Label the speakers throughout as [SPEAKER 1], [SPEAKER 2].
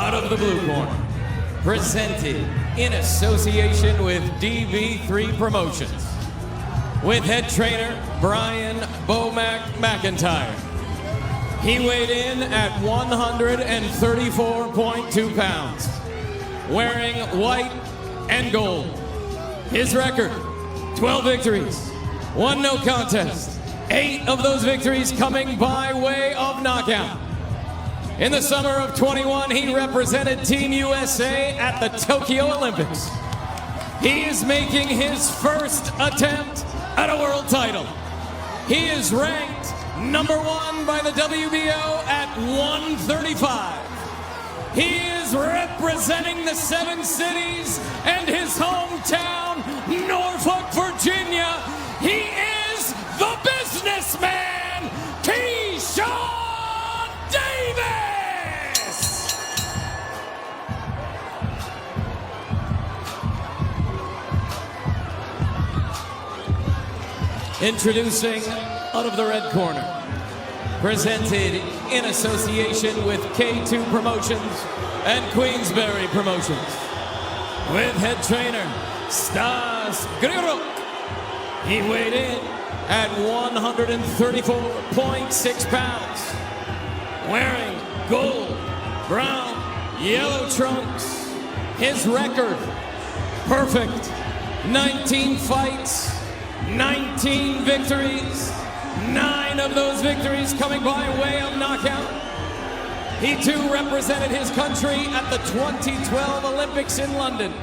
[SPEAKER 1] out of the blue corner, presented in association with DB3 Promotions, with head trainer Brian Bomac McIntyre. He weighed in at 134.2 pounds, wearing white and gold. His record, 12 victories, 1 no contest, 8 of those victories coming by way of knockout. In the summer of 21, he represented Team USA at the Tokyo Olympics. He is making his first attempt at a world title. He is ranked #1 by the WBO at 135. He is representing the 7 cities and his hometown, Norfolk, Virginia. He is the businessman, Kee Shawn Davis! Introducing out of the red corner, presented in association with K2 Promotions and Queensberry Promotions, with head trainer Stas Griro. He weighed in at 134.6 pounds, wearing gold, brown, yellow trunks. His record, perfect, 19 fights, 19 victories, 9 of those victories coming by way of knockout. He too represented his country at the 2012 Olympics in London.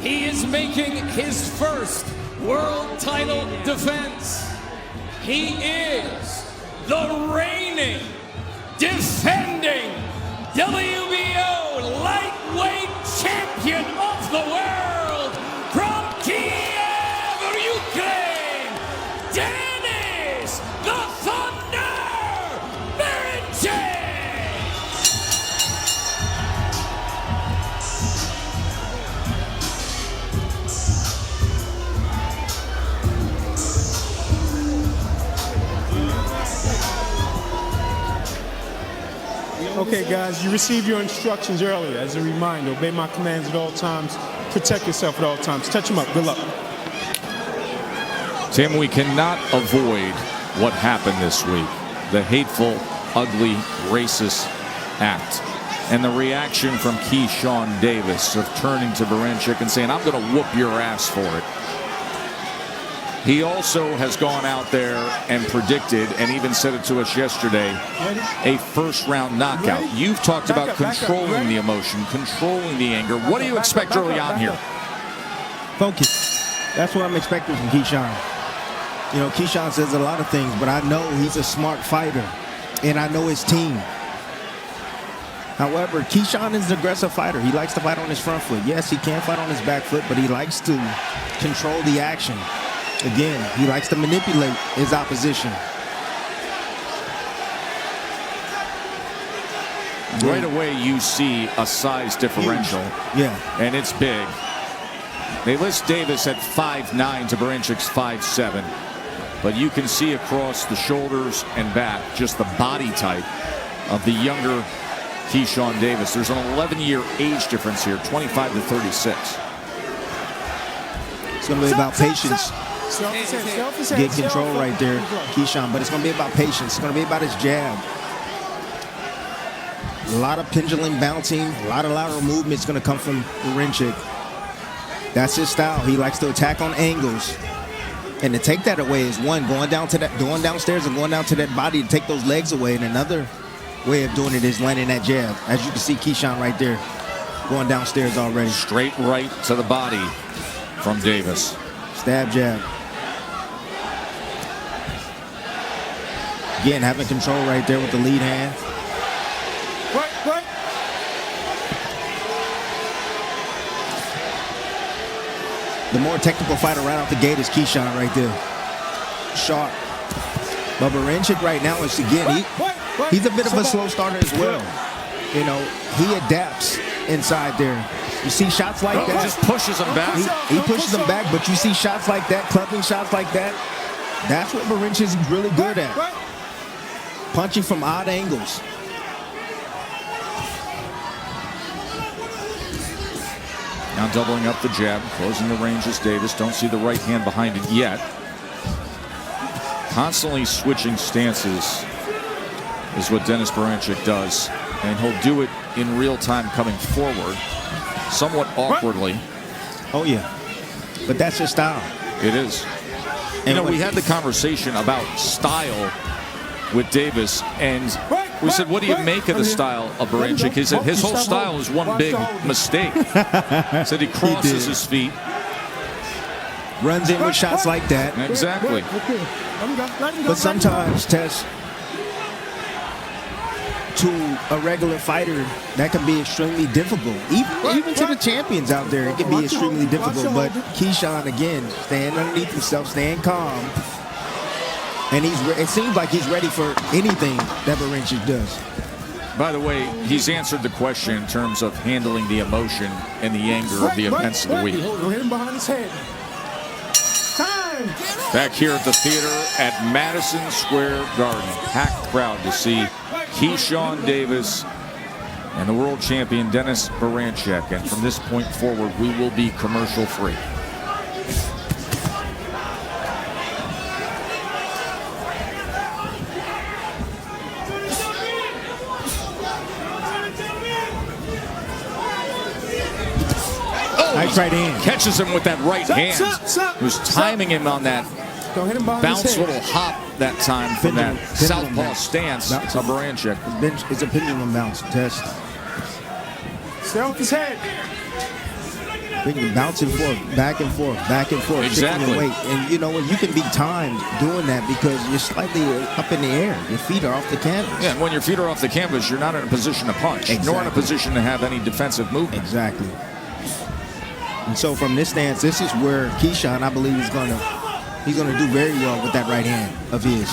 [SPEAKER 1] He is making his first world title defense. He is the reigning, defending WBO lightweight champion of the world from Kiev, Ukraine, Denis the Thunder Berencik!
[SPEAKER 2] Okay, guys, you received your instructions earlier. As a reminder, obey my commands at all times. Protect yourself at all times. Touch him up. Good luck.
[SPEAKER 3] Tim, we cannot avoid what happened this week. The hateful, ugly, racist act. And the reaction from Kee Shawn Davis of turning to Berencik and saying, I'm going to whoop your ass for it. He also has gone out there and predicted, and even said it to us yesterday, a first-round knockout. You've talked about controlling the emotion, controlling the anger. What do you expect early on here?
[SPEAKER 4] Focus. That's what I'm expecting from Kee Shawn. You know, Kee Shawn says a lot of things, but I know he's a smart fighter, and I know his team. However, Kee Shawn is an aggressive fighter. He likes to fight on his front foot. Yes, he can fight on his back foot, but he likes to control the action. Again, he likes to manipulate his opposition.
[SPEAKER 3] Right away, you see a size differential.
[SPEAKER 4] Yeah.
[SPEAKER 3] And it's big. They list Davis at 5'9" to Berencik's 5'7". But you can see across the shoulders and back just the body type of the younger Kee Shawn Davis. There's an 11-year age difference here, 25 to 36.
[SPEAKER 4] It's going to be about patience. Get control right there, Kee Shawn, but it's going to be about patience. It's going to be about his jab. A lot of pendulum bouncing, a lot of lateral movement is going to come from Berencik. That's his style. He likes to attack on angles. And to take that away is one, going downstairs and going down to that body to take those legs away. And another way of doing it is landing that jab. As you can see, Kee Shawn right there going downstairs already.
[SPEAKER 3] Straight right to the body from Davis.
[SPEAKER 4] Stab jab. Again, having control right there with the lead hand.
[SPEAKER 2] Right.
[SPEAKER 4] The more technical fighter right out the gate is Kee Shawn right there. Sharp. But Berencik right now is, again, he's a bit of a slow starter as well. You know, he adapts inside there. You see shots like that.
[SPEAKER 3] Just pushes him back.
[SPEAKER 4] He pushes them back, but you see shots like that, clubbing shots like that. That's what Berencik is really good at. Punching from odd angles.
[SPEAKER 3] Now doubling up the jab, closing the range as Davis. Don't see the right hand behind it yet. Constantly switching stances is what Denis Beranchyk does. And he'll do it in real time coming forward, somewhat awkwardly.
[SPEAKER 4] Oh, yeah. But that's his style.
[SPEAKER 3] It is. You know, we had the conversation about style with Davis, and we said, what do you make of the style of Beranchyk? He said his whole style is one big mistake. He said he crosses his feet.
[SPEAKER 4] Runs in with shots like that.
[SPEAKER 3] Exactly.
[SPEAKER 4] But sometimes, Tess, to a regular fighter, that can be extremely difficult. Even to the champions out there, it can be extremely difficult. But Keyshawn, again, staying underneath himself, staying calm. And it seems like he's ready for anything that Beranchyk does.
[SPEAKER 3] By the way, he's answered the question in terms of handling the emotion and the anger of the events of the week.
[SPEAKER 2] Hit him behind his head. Time.
[SPEAKER 3] Back here at the theater at Madison Square Garden. Packed crowd to see Keyshawn Davis and the world champion Denis Beranchyk. And from this point forward, we will be commercial free.
[SPEAKER 4] Nice right hand.
[SPEAKER 3] Catches him with that right hand. Was timing him on that bounce little hop that time from that southpaw stance of Beranchyk.
[SPEAKER 4] It's a pendulum bounce test.
[SPEAKER 2] Stay off his head.
[SPEAKER 4] Bouncing forth, back and forth, back and forth.
[SPEAKER 3] Exactly.
[SPEAKER 4] Your weight. And you know what? You can be timed doing that because you're slightly up in the air. Your feet are off the canvas.
[SPEAKER 3] Yeah, and when your feet are off the canvas, you're not in a position to punch, nor in a position to have any defensive movement.
[SPEAKER 4] Exactly. And so from this stance, this is where Keyshawn, I believe, he's gonna do very well with that right hand of his.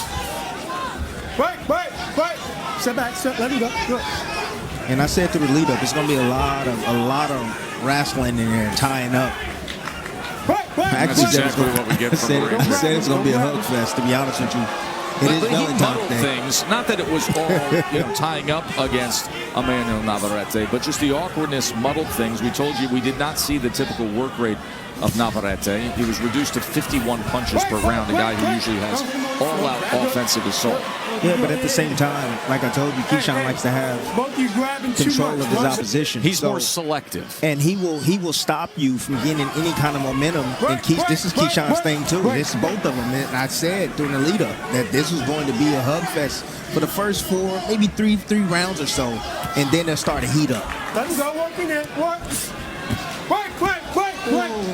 [SPEAKER 2] Wait. Step back, let him go. Good.
[SPEAKER 4] And I said through the lead up, it's gonna be a lot of wrestling in there, tying up.
[SPEAKER 3] That's exactly what we get from Beranchyk.
[SPEAKER 4] I said it's gonna be a hug fest, to be honest with you. It is
[SPEAKER 3] He
[SPEAKER 4] Valentine's
[SPEAKER 3] muddled
[SPEAKER 4] Day.
[SPEAKER 3] things. Not that it was all tying up against Emmanuel Navarrete, but just the awkwardness muddled things. We told you we did not see the typical work rate of Navarrete. He was reduced to 51 punches per round, a guy who usually has all-out offensive assault.
[SPEAKER 4] Yeah, but at the same time, like I told you, Keyshawn likes to have control of his opposition.
[SPEAKER 3] He's more selective.
[SPEAKER 4] And he will stop you from getting any kind of momentum. And this is Keyshawn's thing too. This is both of them. And I said during the lead up that this was going to be a hug fest for the first 4, maybe three rounds or so. And then they'll start to heat up.
[SPEAKER 2] Let him go, working it. Wait.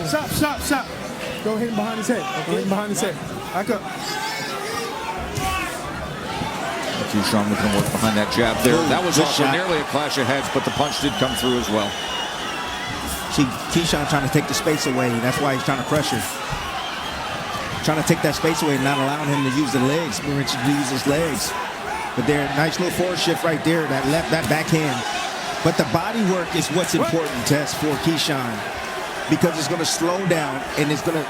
[SPEAKER 2] Stop. Go hit him behind his head. Back up.
[SPEAKER 3] Keyshawn looking to work behind that jab there. That was also nearly a clash of heads, but the punch did come through as well.
[SPEAKER 4] See, Keyshawn trying to take the space away. That's why he's trying to pressure. Trying to take that space away and not allowing him to use the legs. Beranchyk to use his legs. But there, nice little forward shift right there. That backhand. But the body work is what's important, Tess, for Keyshawn. Because it's going to slow down and it's going to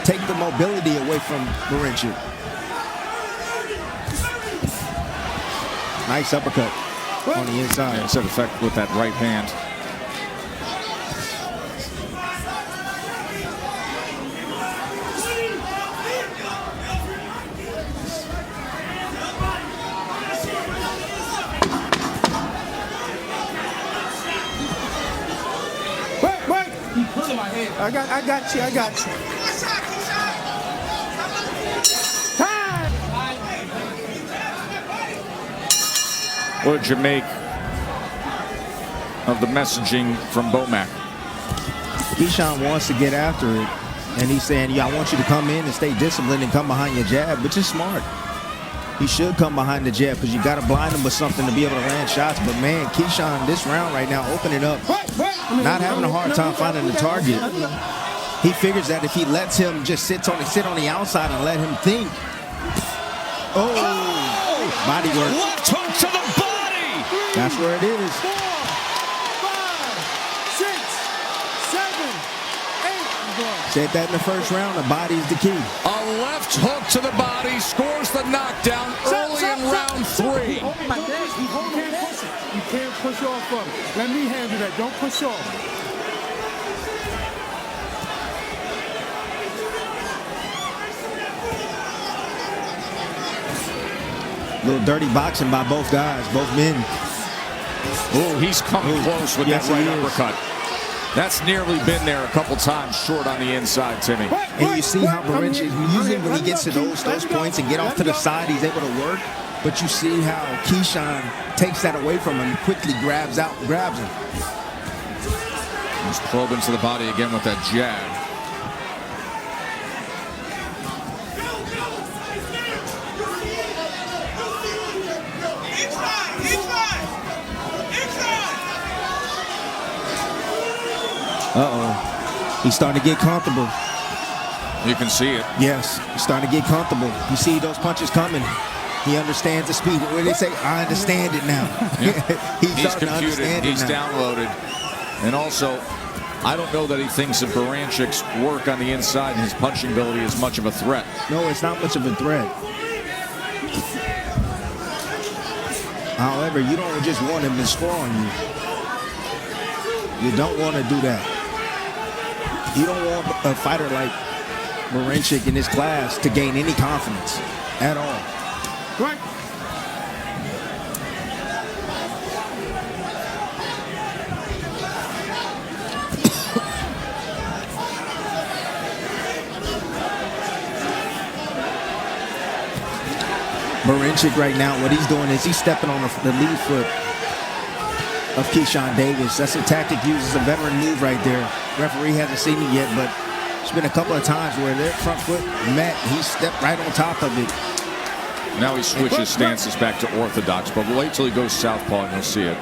[SPEAKER 4] take the mobility away from Beranchyk. Nice uppercut on the inside.
[SPEAKER 3] Yeah, set effect with that right hand.
[SPEAKER 2] Wait. I got you.
[SPEAKER 3] What did you make of the messaging from Bomac?
[SPEAKER 4] Keyshawn wants to get after it, and he's saying, yeah, I want you to come in and stay disciplined and come behind your jab, which is smart. He should come behind the jab because you got to blind him with something to be able to land shots. But, man, Keyshawn, this round right now, opening up, not having a hard time finding the target. He figures that if he lets him just sit on the outside and let him think. Oh, body work.
[SPEAKER 3] Left hook to the body.
[SPEAKER 4] That's where it is.
[SPEAKER 2] 4, 5, 6, 7, 8.
[SPEAKER 4] Said that in the first round, the body is the key.
[SPEAKER 3] A left hook to the body scores the knockdown early in round 3.
[SPEAKER 2] Oh my gosh, you can't push off of him. Let me handle that. Don't push off.
[SPEAKER 4] Little dirty boxing by both guys, both men.
[SPEAKER 3] Oh, he's come close with
[SPEAKER 4] Yes,
[SPEAKER 3] that right
[SPEAKER 4] he is.
[SPEAKER 3] uppercut. That's nearly been there a couple times short on the inside, Timmy.
[SPEAKER 4] And you see how Barinchik, usually when he gets to those points and get off to the side, he's able to work. But you see how Keyshawn takes that away from him and quickly grabs him.
[SPEAKER 3] He's probing to the body again with that jab.
[SPEAKER 4] Uh-oh. He's starting to get comfortable.
[SPEAKER 3] You can see it.
[SPEAKER 4] Yes, he's starting to get comfortable. You see those punches coming. He understands the speed. What do they say? I understand it now.
[SPEAKER 3] Yeah. He's computed. He's downloaded. And also, I don't know that he thinks of Baranchik's work on the inside and his punching ability is much of a threat.
[SPEAKER 4] No, it's not much of a threat. However, you don't just want him to score on you. You don't want to do that. You don't want a fighter like Baranchik in this class to gain any confidence at all.
[SPEAKER 2] Right.
[SPEAKER 4] Baranchik right now, what he's doing is he's stepping on the lead foot of Keyshawn Davis. That's a tactic used as a veteran move right there. Referee hasn't seen it yet, but it's been a couple of times where their front foot met. He stepped right on top of it.
[SPEAKER 3] Now he switches stances back to orthodox, but wait till he goes southpaw and you'll see it.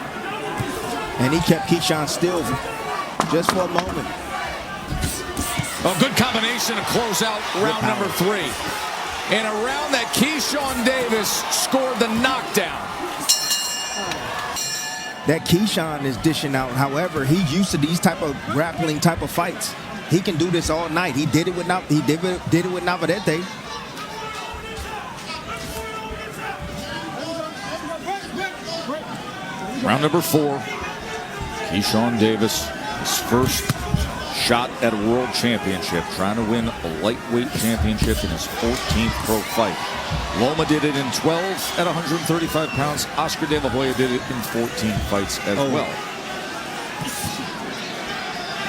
[SPEAKER 4] And he kept Keyshawn still just for a moment.
[SPEAKER 3] A good combination to close out round number 3. And a round that Keyshawn Davis scored the knockdown.
[SPEAKER 4] That Keyshawn is dishing out. However, he's used to these type of grappling type of fights. He can do this all night. He did it with Navarrete.
[SPEAKER 3] Round number 4. Keyshawn Davis, his first shot at a world championship, trying to win a lightweight championship in his 14th pro fight. Loma did it in 12 at 135 pounds. Oscar De La Hoya did it in 14 fights as well.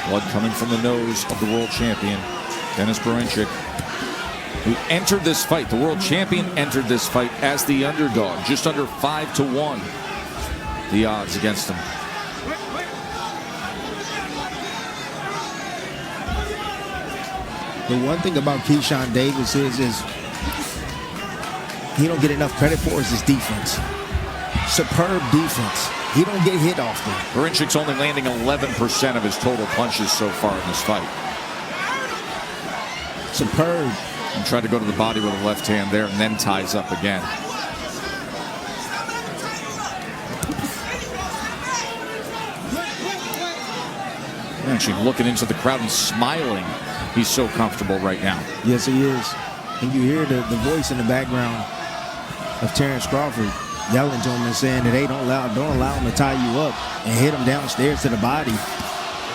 [SPEAKER 3] Blood coming from the nose of the world champion, Denis Baranchik, who entered this fight. The world champion entered this fight as the underdog, just under 5-1. The odds against him.
[SPEAKER 4] The one thing about Keyshawn Davis is he don't get enough credit for is his defense. Superb defense. He don't get hit often.
[SPEAKER 3] Baranchik's only landing 11% of his total punches so far in this fight.
[SPEAKER 4] Superb.
[SPEAKER 3] And tried to go to the body with a left hand there and then ties up again. Actually looking into the crowd and smiling. He's so comfortable right now.
[SPEAKER 4] Yes, he is. And you hear the voice in the background of Terrence Crawford yelling to him and saying that, hey, don't allow him to tie you up and hit him downstairs to the body.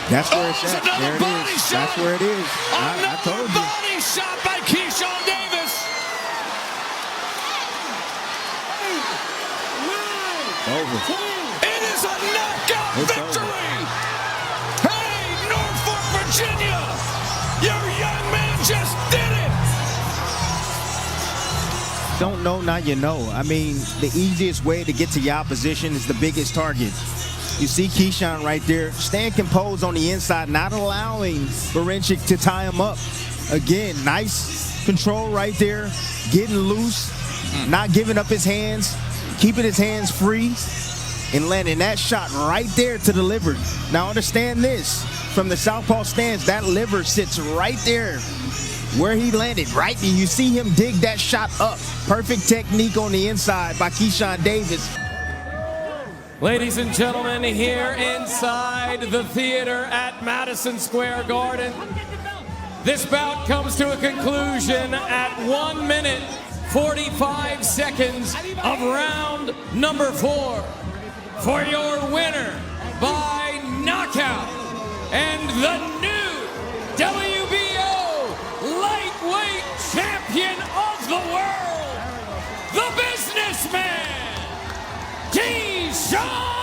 [SPEAKER 4] That's where it's at. There it is. That's where it is. I told you.
[SPEAKER 3] Body shot by Keyshawn Davis.
[SPEAKER 4] Over.
[SPEAKER 3] It is a knockout victory. Hey, Norfolk, Virginia. Your young man just did it.
[SPEAKER 4] Don't know, now you know. I mean, the easiest way to get to your opposition is the biggest target. You see Keyshawn right there, staying composed on the inside, not allowing Baranchik to tie him up. Again, nice control right there, getting loose, not giving up his hands, keeping his hands free, and landing that shot right there to the liver. Now understand this, from the southpaw stance, that liver sits right there where he landed, right? And you see him dig that shot up. Perfect technique on the inside by Keyshawn Davis.
[SPEAKER 1] Ladies and gentlemen, here inside the theater at Madison Square Garden, this bout comes to a conclusion at 1 minute, 45 seconds of round number 4. For your winner by knockout and the new WBO lightweight champion of the world, the businessman, Shawn